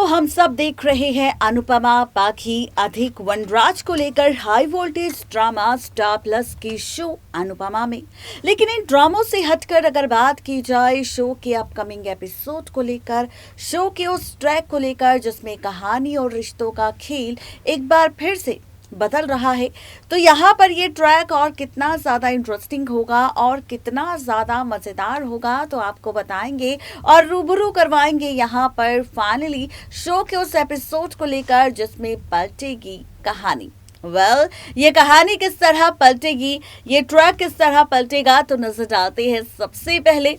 हम सब देख रहे हैं अनुपमा, पाखी, अधिक, वनराज को लेकर high voltage drama star plus की शो अनुपमा में। लेकिन इन ड्रामों से हटकर अगर बात की जाए शो के अपकमिंग एपिसोड को लेकर, शो के उस ट्रैक को लेकर जिसमें कहानी और रिश्तों का खेल एक बार फिर से बदल रहा है, तो यहाँ पर ये ट्रैक और कितना ज़्यादा इंटरेस्टिंग होगा और कितना ज़्यादा मज़ेदार होगा तो आपको बताएंगे और रूबरू करवाएंगे यहाँ पर फाइनली शो के उस एपिसोड को लेकर जिसमें पलटेगी कहानी। ये कहानी किस तरह पलटेगी, ये ट्रैक किस तरह पलटेगा, तो नजर डालते हैं सबसे पहले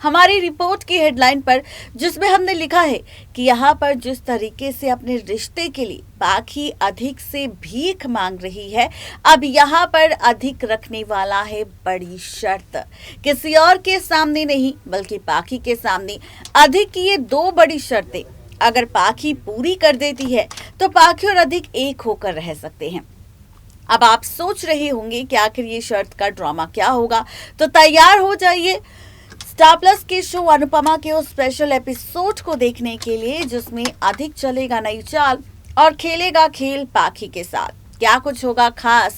हमारी रिपोर्ट की हेडलाइन पर, जिसमें हमने लिखा है कि यहाँ पर जिस तरीके से अपने रिश्ते के लिए पाखी अधिक से भीख मांग रही है, अब यहाँ पर अधिक रखने वाला है बड़ी शर्त। किसी और के सामने नहीं बल्कि पाखी के सामने अधिक की ये दो बड़ी शर्तें अगर पाखी पूरी कर देती है तो पाखी और अधिक एक होकर रह सकते हैं। अब आप सोच रहे होंगे कि आखिर ये शर्त का ड्रामा क्या होगा, तो तैयार हो जाइए स्टार प्लस के शो अनुपमा के उस स्पेशल एपिसोड को देखने के लिए जिसमें अधिक चलेगा नई चाल और खेलेगा खेल पाखी के साथ। क्या कुछ होगा खास,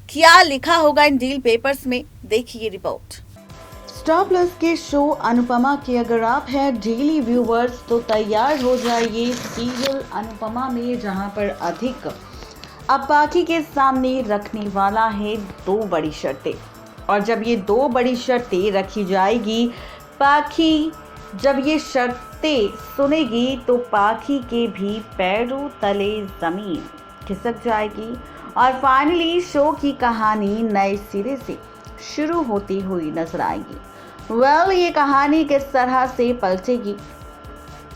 क्या लिखा होगा इन डील पेपर्स में, देखिए रिपोर्ट। स्टार प्लस के शो अनुपमा के अगर आप हैं डेली व्यूवर्स तो तैयार हो जाइए सीरियल अनुपमा में, जहां पर अधिक अब पाखी के सामने रखने वाला है दो बड़ी शर्तें। और जब ये दो बड़ी शर्तें रखी जाएगी, पाखी जब ये शर्तें सुनेगी तो पाखी के भी पैरों तले जमीन खिसक जाएगी और फाइनली शो की कहानी नए सिरे से शुरू होती हुई नजर आएगी। ये कहानी किस तरह से पलटेगी,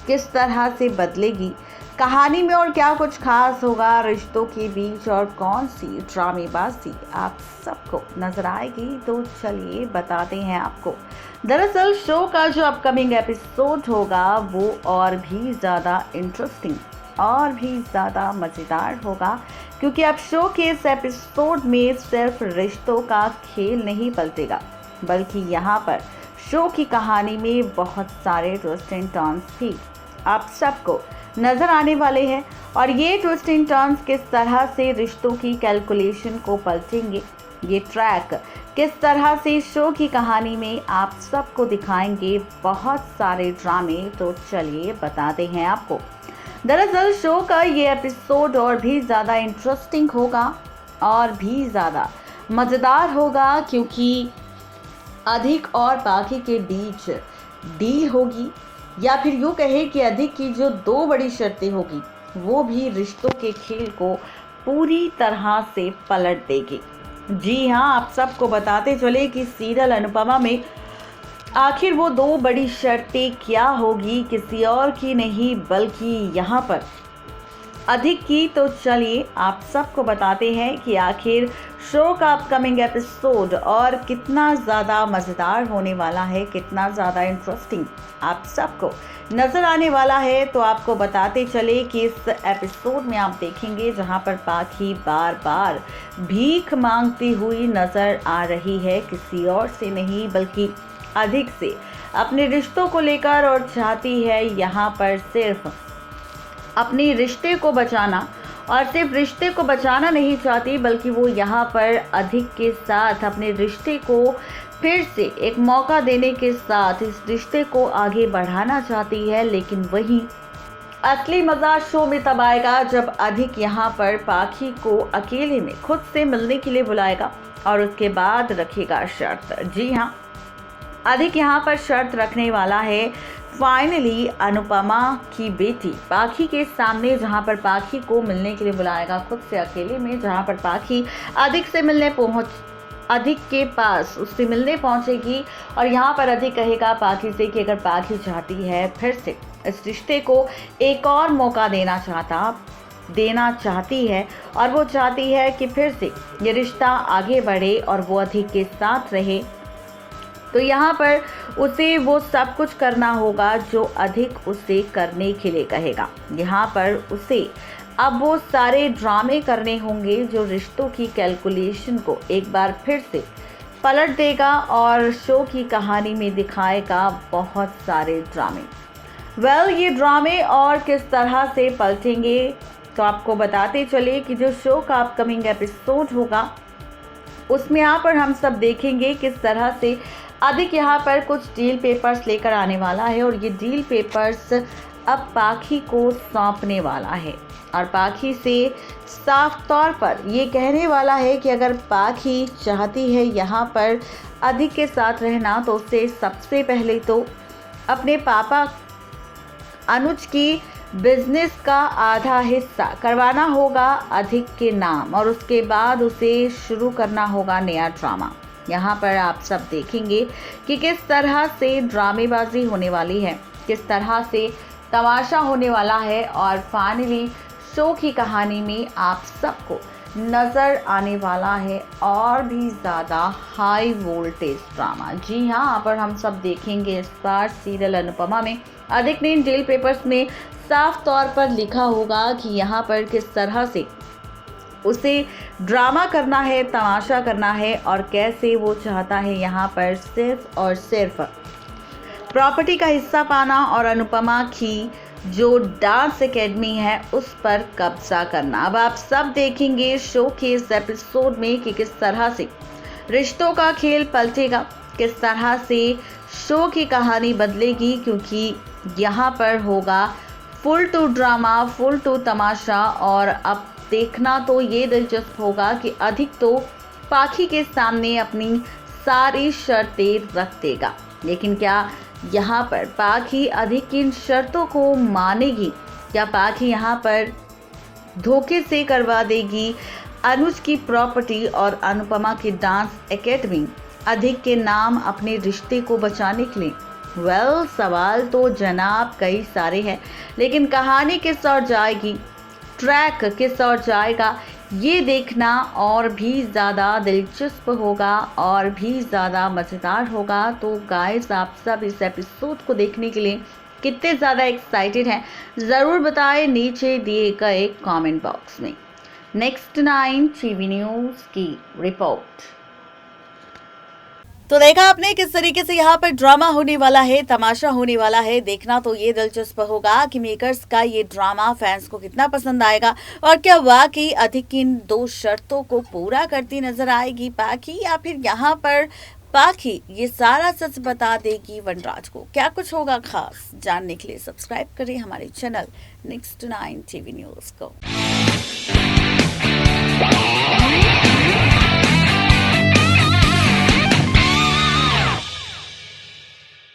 किस तरह से बदलेगी कहानी में और क्या कुछ खास होगा रिश्तों के बीच और कौन सी ड्रामेबाजी आप सबको नजर आएगी, तो चलिए बताते हैं आपको। दरअसल शो का जो अपकमिंग एपिसोड होगा वो और भी ज़्यादा इंटरेस्टिंग और भी ज़्यादा मज़ेदार होगा, क्योंकि अब शो के इस एपिसोड में सिर्फ रिश्तों का खेल नहीं पलटेगा बल्कि यहाँ पर शो की कहानी में बहुत सारे ट्विस्ट एंड टर्न्स भी आप सबको नजर आने वाले हैं। और ये ट्विस्ट एंड टर्न्स किस तरह से रिश्तों की कैलकुलेशन को पलटेंगे, ये ट्रैक किस तरह से शो की कहानी में आप सबको दिखाएंगे बहुत सारे ड्रामे, तो चलिए बताते हैं आपको। दरअसल शो का ये एपिसोड और भी ज़्यादा इंटरेस्टिंग होगा और भी ज़्यादा मज़ेदार होगा, क्योंकि अधिक और पाखी के बीच डील होगी, या फिर यूँ कहे कि अधिक की जो दो बड़ी शर्तें होगी वो भी रिश्तों के खेल को पूरी तरह से पलट देगी। जी हाँ, आप सबको बताते चले कि सीरियल अनुपमा में आखिर वो दो बड़ी शर्तें क्या होगी, किसी और की नहीं बल्कि यहाँ पर अधिक की। तो चलिए आप सबको बताते हैं कि आखिर शो का अपकमिंग एपिसोड और कितना ज़्यादा मज़ेदार होने वाला है, कितना ज़्यादा इंटरेस्टिंग आप सबको नज़र आने वाला है। तो आपको बताते चले कि इस एपिसोड में आप देखेंगे जहां पर पाखी बार बार भीख मांगती हुई नज़र आ रही है, किसी और से नहीं बल्कि अधिक से अपने रिश्तों को लेकर, और चाहती है यहाँ पर सिर्फ अपने रिश्ते को बचाना, और सिर्फ रिश्ते को बचाना नहीं चाहती बल्कि वो यहाँ पर अधिक के साथ अपने रिश्ते को फिर से एक मौका देने के साथ इस रिश्ते को आगे बढ़ाना चाहती है। लेकिन वही असली मज़ा शो में तब आएगा जब अधिक यहाँ पर पाखी को अकेले में खुद से मिलने के लिए बुलाएगा और उसके बाद रखेगा शर्त। जी हाँ, अधिक यहाँ पर शर्त रखने वाला है फाइनली अनुपमा की बेटी पाखी के सामने, जहाँ पर पाखी को मिलने के लिए बुलाएगा खुद से अकेले में, जहाँ पर पाखी अधिक के पास उससे मिलने पहुंचेगी और यहाँ पर अधिक कहेगा पाखी से कि अगर पाखी चाहती है फिर से इस रिश्ते को एक और मौका देना चाहती है, और वो चाहती है कि फिर से ये रिश्ता आगे बढ़े और वो अधिक के साथ रहे, तो यहाँ पर उसे वो सब कुछ करना होगा जो अधिक उसे करने के लिए कहेगा। यहाँ पर उसे अब वो सारे ड्रामे करने होंगे जो रिश्तों की कैलकुलेशन को एक बार फिर से पलट देगा और शो की कहानी में दिखाएगा बहुत सारे ड्रामे। ये ड्रामे और किस तरह से पलटेंगे, तो आपको बताते चले कि जो शो का अपकमिंग एपिसोड होगा उसमें यहाँ पर हम सब देखेंगे किस तरह से अधिक यहाँ पर कुछ डील पेपर्स लेकर आने वाला है और ये डील पेपर्स अब पाखी को सौंपने वाला है और पाखी से साफ तौर पर ये कहने वाला है कि अगर पाखी चाहती है यहाँ पर अधिक के साथ रहना तो उसे सबसे पहले तो अपने पापा अनुज की बिजनेस का आधा हिस्सा करवाना होगा अधिक के नाम और उसके बाद उसे शुरू करना होगा नया ड्रामा। यहाँ पर आप सब देखेंगे कि किस तरह से ड्रामेबाजी होने वाली है, किस तरह से तमाशा होने वाला है और फाइनली शो की कहानी में आप सबको नज़र आने वाला है और भी ज़्यादा हाई वोल्टेज ड्रामा। जी हाँ, यहाँ पर हम सब देखेंगे इस बार सीरियल अनुपमा में अधिक ने डील पेपर्स में साफ तौर पर लिखा होगा कि यहाँ पर किस तरह से उसे ड्रामा करना है, तमाशा करना है और कैसे वो चाहता है यहाँ पर सिर्फ और सिर्फ प्रॉपर्टी का हिस्सा पाना और अनुपमा की जो डांस एकेडमी है उस पर कब्जा करना। अब आप सब देखेंगे शो के इस एपिसोड में कि किस तरह से रिश्तों का खेल पलटेगा, किस तरह से शो की कहानी बदलेगी, क्योंकि यहाँ पर होगा full to drama, full to तमाशा। और अब देखना तो ये दिलचस्प होगा कि अधिक तो पाखी के सामने अपनी सारी शर्तें रख देगा, लेकिन क्या यहाँ पर पाखी अधिक की इन शर्तों को मानेगी? क्या पाखी यहाँ पर धोखे से करवा देगी अनुज की प्रॉपर्टी और अनुपमा की डांस एकेडमी अधिक के नाम अपने रिश्ते को बचाने के लिए? सवाल तो जनाब कई सारे हैं, लेकिन कहानी किस ओर जाएगी, ट्रैक किस ओर जाएगा, ये देखना और भी ज़्यादा दिलचस्प होगा और भी ज़्यादा मज़ेदार होगा। तो गाइस, आप सब इस एपिसोड को देखने के लिए कितने ज़्यादा एक्साइटेड हैं ज़रूर बताएं नीचे दिए गए कमेंट बॉक्स में। नेक्स्ट 9 टीवी न्यूज़ की रिपोर्ट। तो देखा आपने किस तरीके से यहाँ पर ड्रामा होने वाला है, तमाशा होने वाला है। देखना तो ये दिलचस्प होगा कि मेकर्स का ये ड्रामा फैंस को कितना पसंद आएगा और क्या वाकई अधिक की इन 2 शर्तों को पूरा करती नजर आएगी पाखी, या फिर यहाँ पर पाखी ये सारा सच बता देगी वनराज को। क्या कुछ होगा खास, जानने के लिए सब्सक्राइब करें हमारे चैनल नेक्स्ट 9 टीवी न्यूज़ को।